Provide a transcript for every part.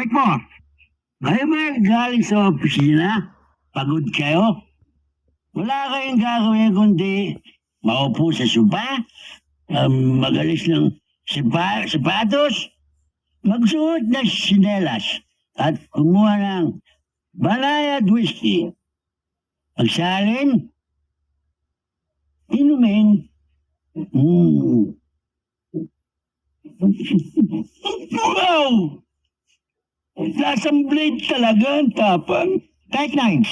Check mo. Kayo ba galing sa opisina? Pagod kayo? Wala kayong gagawin kundi maupo sa sopa, magalis ng sapatos, magsuot ng sinelas, at kumuha ng banayad whiskey. Magsalin, inumin. Wow! Lasang blade talaga ang tapang. Kahit 9.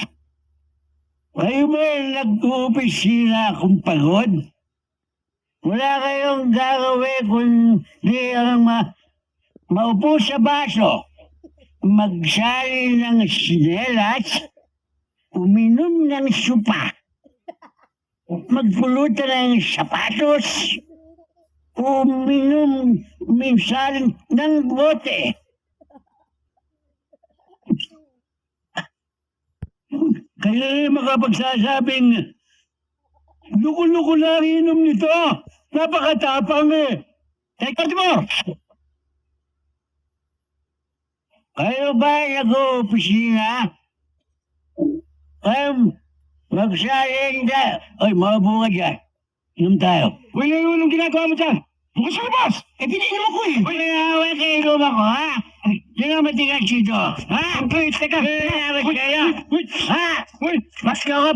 Kayo ba nag-uopisina kung pagod? Wala kayong gagawin kundi ang maupo sa baso, magsali ng sinelas, uminom ng supa, magpulutan ng sapatos, uminom minsan ng bote. Kaya makapagsasabing, luko-luko lang inom nito. Napakatapang eh. Teka mo. Kayo ba nag-opisina? Magsayin ka. Oy, maupo ka dyan. Inom tayo. Wala yung anong ginagawa mo dyan. Bukas sa labas. Piniinom ako eh. Uy, nawawal kayo inom ako, ha? Sino matigas dito? Ha? Teka. Nawawal kayo? Ha? Uy. Mas ka ko